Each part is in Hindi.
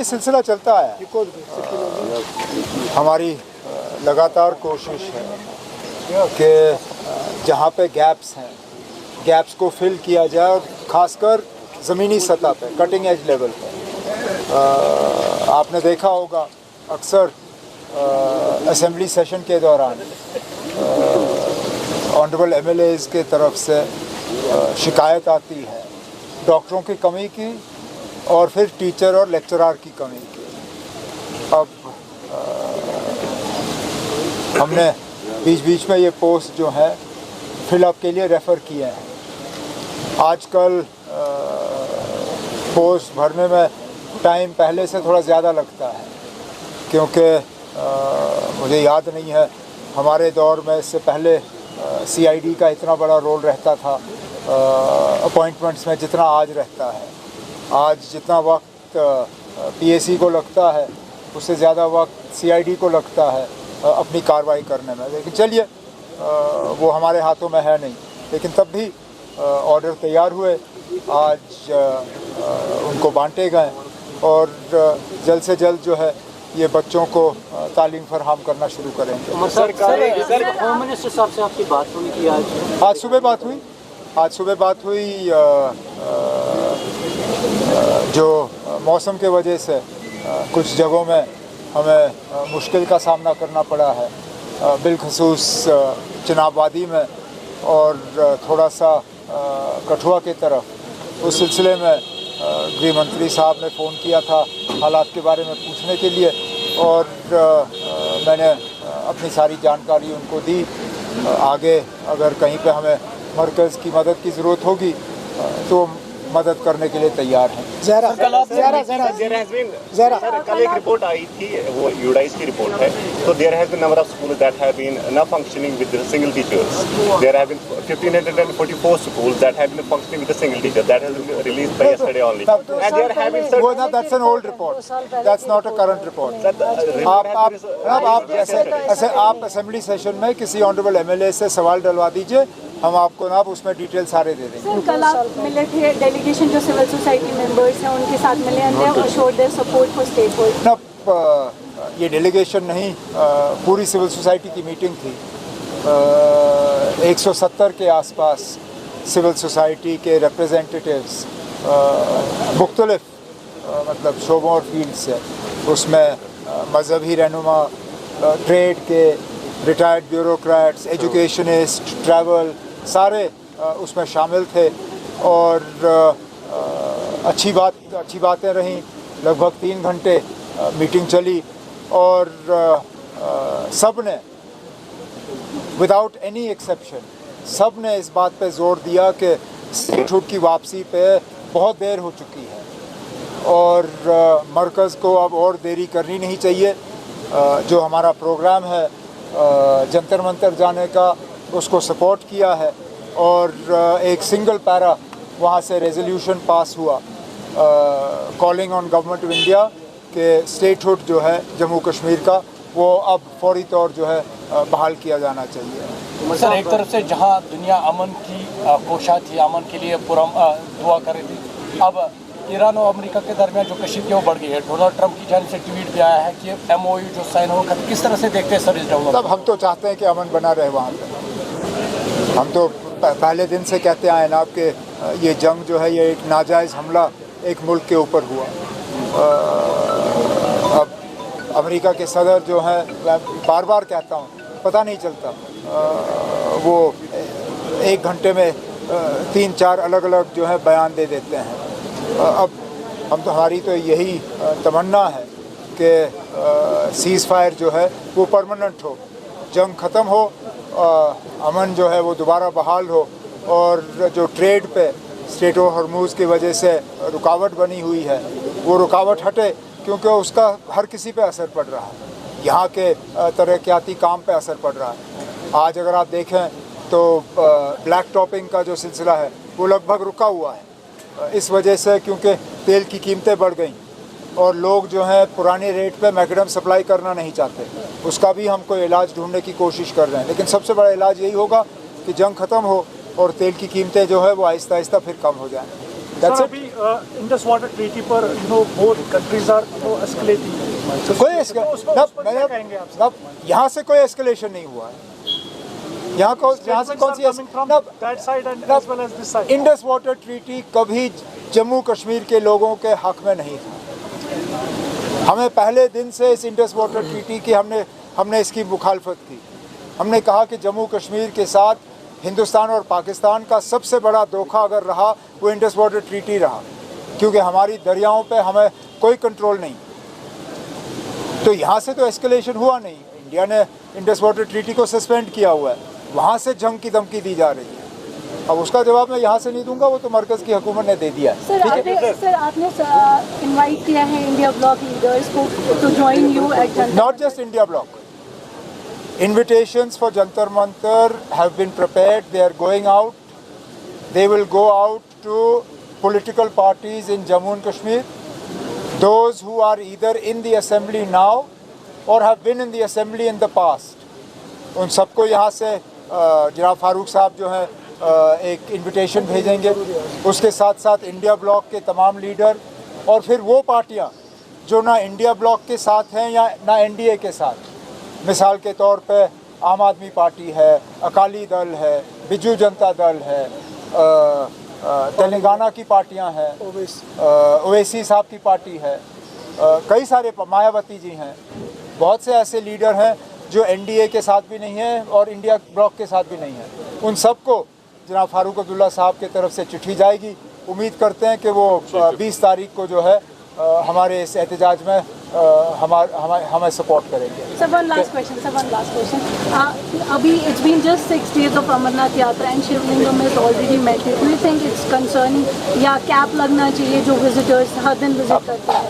ये सिलसिला चलता है। हमारी लगातार कोशिश है कि जहाँ पे गैप्स हैं, गैप्स को फिल किया जाए, और ख़ासकर ज़मीनी सतह पे, कटिंग एज लेवल पे। आपने देखा होगा अक्सर असेंबली सेशन के दौरान ऑनरेबल एमएलएज़ के तरफ से शिकायत आती है डॉक्टरों की कमी की और फिर टीचर और लेक्चरार की कमी की। अब हमने बीच बीच में ये पोस्ट जो है फिलअप के लिए रेफ़र किए हैं। आजकल पोस्ट भरने में टाइम पहले से थोड़ा ज़्यादा लगता है, क्योंकि मुझे याद नहीं है हमारे दौर में इससे पहले सीआईडी का इतना बड़ा रोल रहता था अपॉइंटमेंट्स में जितना आज रहता है। आज जितना वक्त पीएसी को लगता है उससे ज़्यादा वक्त सीआईडी को लगता है अपनी कार्रवाई करने में। लेकिन चलिए वो हमारे हाथों में है नहीं, लेकिन तब भी ऑर्डर तैयार हुए, आज उनको बांटे गए और जल्द से जल्द जो है ये बच्चों को तालीम फराहम करना शुरू करेंगे। सर होम मिनिस्टर साहब से आपकी बात हुई थी आज सुबह बात हुई। जो मौसम के वजह से कुछ जगहों में हमें मुश्किल का सामना करना पड़ा है, बिलखसूस चिनाब वादी में और थोड़ा सा कठुआ की तरफ। उस सिलसिले में गृह मंत्री साहब ने फ़ोन किया था हालात के बारे में पूछने के लिए, और मैंने अपनी सारी जानकारी उनको दी। आगे अगर कहीं पे हमें मरकज़ की मदद की ज़रूरत होगी तो मदद करने के लिए तैयार हैं। कल एक रिपोर्ट आई थी, वो यूडाइस की रिपोर्ट है, तो there has been number of schools that have been not functioning with single teachers. There have been 1544 schools that have been functioning with a single teacher. That has been released by yesterday only. And there have been certain... That's an old report. That's not a current report. आप असेंबली सेशन में किसी ऑनरेबल एमएलए से सवाल डलवा दीजिए, हम आपको ना उसमें डिटेल सारे दे देंगे। सर, कल आप मिले थे, डेलीगेशन जो सिविल सोसाइटी मेंबर्स हैं उनके साथ मिले हैं, showed their support for state hold. ना, ये डेलीगेशन नहीं, पूरी सिविल सोसाइटी की मीटिंग थी। 170 के आसपास सिविल सोसाइटी के रिप्रेजेंटेटिव्स मुख्तलिफ मतलब शोबों और फील्ड से, उसमें मजहबी रहनुमा, ट्रेड के, रिटायर्ड ब्यूरोक्रेट्स, एजुकेशनिस्ट, ट्रैवल, सारे उसमें शामिल थे। और अच्छी बातें रहीं। लगभग 3 घंटे मीटिंग चली और सब ने विदाउट एनी एक्सेप्शन सब ने इस बात पे ज़ोर दिया कि स्टेटहुड की वापसी पे बहुत देर हो चुकी है और मरकज़ को अब और देरी करनी नहीं चाहिए। जो हमारा प्रोग्राम है जंतर मंतर जाने का, उसको सपोर्ट किया है और एक सिंगल पैरा वहाँ से रेजोल्यूशन पास हुआ calling on government of India के स्टेटहुड जो है जम्मू कश्मीर का, वो अब फौरी तौर जो है बहाल किया जाना चाहिए। सर, एक तरफ से जहां दुनिया अमन की कोशा थी, अमन के लिए पूरा दुआ कर रही थी, अब ईरान और अमेरिका के दरमियान जो कशीदगी वो बढ़ गई है। डोनाल्ड ट्रंप की जानिब से ट्वीट भी आया है कि MOU जो साइन होगा, किस तरह से देखते हैं सर इस डेवलपमेंट? तब हम तो चाहते हैं कि अमन बना रहे वहाँ पर। हम तो पहले दिन से कहते आए ना कि ये जंग जो है ये एक नाजायज़ हमला एक मुल्क के ऊपर हुआ। अब अमेरिका के सदर जो हैं, मैं बार बार कहता हूँ, पता नहीं चलता, वो 1 घंटे में 3-4 अलग अलग जो है बयान दे देते हैं। अब हमारी तो यही तमन्ना है कि सीज़ फायर जो है वो परमानेंट हो, जंग ख़त्म हो, अमन जो है वो दोबारा बहाल हो और जो ट्रेड पे स्ट्रेट ऑफ हॉर्मुज़ की वजह से रुकावट बनी हुई है वो रुकावट हटे, क्योंकि उसका हर किसी पे असर पड़ रहा है। यहाँ के तरक्याती काम पे असर पड़ रहा है। आज अगर आप देखें तो ब्लैक टॉपिंग का जो सिलसिला है वो लगभग रुका हुआ है इस वजह से, क्योंकि तेल की कीमतें बढ़ गई और लोग जो हैं पुराने रेट पे मैकडम सप्लाई करना नहीं चाहते। उसका भी हम कोई इलाज ढूंढने की कोशिश कर रहे हैं, लेकिन सबसे बड़ा इलाज यही होगा कि जंग ख़त्म हो और तेल की कीमतें जो है वो आहिस्ता आहिस्ता फिर कम हो जाएँ। That's sir it. अभी इंडस वाटर ट्रीटी पर both countries are escalating. कोई यहाँ से कोई एस्केलेशन नहीं हुआ है। यहाँ से कौन सी इंडस वाटर ट्रीटी कभी जम्मू कश्मीर के लोगों के हक में नहीं था। हमें पहले दिन से इस इंडस वाटर ट्रीटी की हमने इसकी मुखालफत की। हमने कहा कि जम्मू कश्मीर के साथ हिंदुस्तान और पाकिस्तान का सबसे बड़ा धोखा अगर रहा वो इंडस वाटर ट्रीटी रहा, क्योंकि हमारी दरियाओं पे हमें कोई कंट्रोल नहीं। तो यहाँ से तो एस्केलेशन हुआ नहीं। इंडिया ने इंडस वाटर ट्रीटी को सस्पेंड किया हुआ है, वहाँ से जंग की धमकी दी जा रही है। अब उसका जवाब मैं यहाँ से नहीं दूंगा, वो तो मरकज़ की हुकूमत ने दे दिया है। सर आपने इनवाइट किया है इंडिया ब्लॉक लीडर्स को to join you at Jantar. Not just India bloc, invitations for Jantar Mantar have been prepared. They are going out. They will go out to political parties in Jammu and Kashmir, those who are either in the assembly now or have been in the assembly in the past. उन सबको यहाँ से जनाब फारूक साहब जो हैं एक इनविटेशन भेजेंगे। उसके साथ साथ इंडिया ब्लॉक के तमाम लीडर और फिर वो पार्टियाँ जो ना इंडिया ब्लॉक के साथ हैं या ना एनडीए के साथ। मिसाल के तौर पे आम आदमी पार्टी है, अकाली दल है, बिजू जनता दल है, तेलंगाना की पार्टियां हैं, ओवैसी साहब की पार्टी है, कई सारे मायावती जी हैं। बहुत से ऐसे लीडर हैं जो एनडीए के साथ भी नहीं हैं और इंडिया ब्लॉक के साथ भी नहीं हैं। उन सबको जनाब फारूक अब्दुल्ला साहब की तरफ से चिट्ठी जाएगी। उम्मीद करते हैं कि वो 20 तारीख को जो है हमारे इस एहतजाज में हमें सपोर्ट करेंगे। Sir, one last question. अभी it's been just 6 days of Amarnath Yatra and Shivlingam is already met. Do you think it's concerning या कैप लगना चाहिए जो विजिटर्स हर दिन विजिट करते हैं?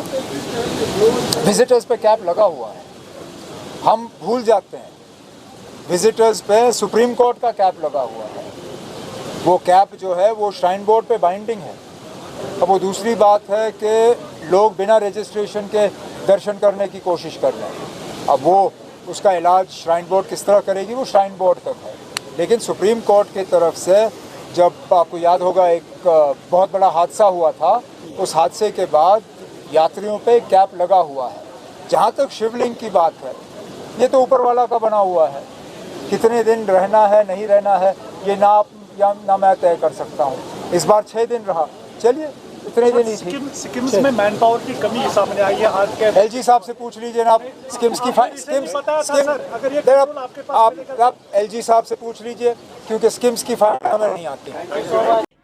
विजिटर्स पे कैप लगा हुआ है। हम भूल जाते हैं विजिटर्स पे सुप्रीम कोर्ट का कैप लगा हुआ है। वो कैप जो है वो श्राइन बोर्ड पे बाइंडिंग है। अब वो दूसरी बात है कि लोग बिना रजिस्ट्रेशन के दर्शन करने की कोशिश कर रहे हैं। अब वो उसका इलाज श्राइन बोर्ड किस तरह करेगी वो श्राइन बोर्ड तक है। लेकिन सुप्रीम कोर्ट की तरफ से जब आपको याद होगा एक बहुत बड़ा हादसा हुआ था, उस हादसे के बाद यात्रियों पे कैप लगा हुआ है। जहाँ तक शिवलिंग की बात है, ये तो ऊपर वाला का बना हुआ है। कितने दिन रहना है नहीं रहना है ये ना मैं तय कर सकता हूँ। इस बार 6 दिन रहा, चलिए इतने दिन ही थी। स्किम्स में मैन पावर की कमी सामने आई है आज के। एलजी साहब से पूछ लीजिए ना आप स्किम्स की आप एलजी साहब से पूछ लीजिए, क्योंकि स्किम्स की फाइल हमें नहीं आती।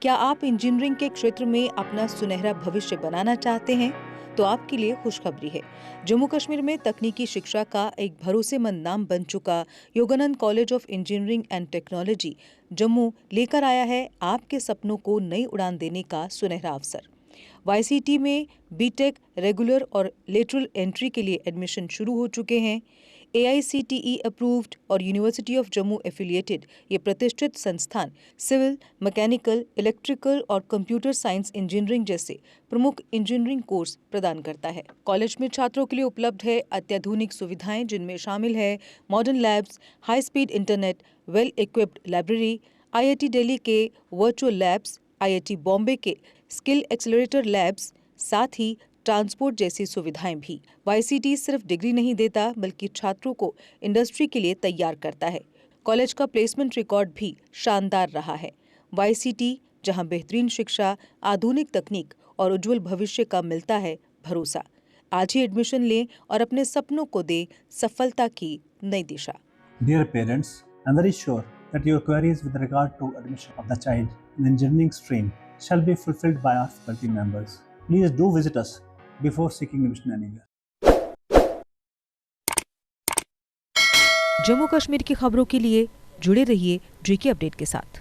क्या आप इंजीनियरिंग के क्षेत्र में अपना सुनहरा भविष्य बनाना चाहते हैं? तो आपके लिए खुशखबरी है। जम्मू कश्मीर में तकनीकी शिक्षा का एक भरोसेमंद नाम बन चुका Yogananda college of engineering and technology Jammu लेकर आया है आपके सपनों को नई उड़ान देने का सुनहरा अवसर। वाईसीटी में बीटेक रेगुलर और लेटरल एंट्री के लिए एडमिशन शुरू हो चुके हैं। AICTE अप्रूव्ड और यूनिवर्सिटी ऑफ जम्मू एफिलिएटेड ये प्रतिष्ठित संस्थान सिविल, मैकेनिकल, इलेक्ट्रिकल और कंप्यूटर साइंस इंजीनियरिंग जैसे प्रमुख इंजीनियरिंग कोर्स प्रदान करता है। कॉलेज में छात्रों के लिए उपलब्ध है अत्याधुनिक सुविधाएं, जिनमें शामिल है modern labs, high speed internet, well equipped library, IIT Delhi के वर्चुअल लैब्स, IIT बॉम्बे के स्किल एक्सेलरेटर लैब्स, साथ ही ट्रांसपोर्ट जैसी सुविधाएं भी। वाईसीटी सिर्फ डिग्री नहीं देता बल्कि छात्रों को इंडस्ट्री के लिए तैयार करता है। कॉलेज का प्लेसमेंट रिकॉर्ड भी शानदार रहा है। वाईसीटी जहां बेहतरीन शिक्षा, आधुनिक तकनीक और उज्जवल भविष्य का मिलता है भरोसा। आज ही एडमिशन लें और अपने सपनों को दे सफलता की नई दिशा। Dear parents, I'm very sure that your queries with regard to admission of the child in the engineering stream shall be fulfilled by our faculty members. Please do visit us before seeking admission anywhere. Jammu Kashmir की खबरों के लिए जुड़े रहिए JK अपडेट के साथ।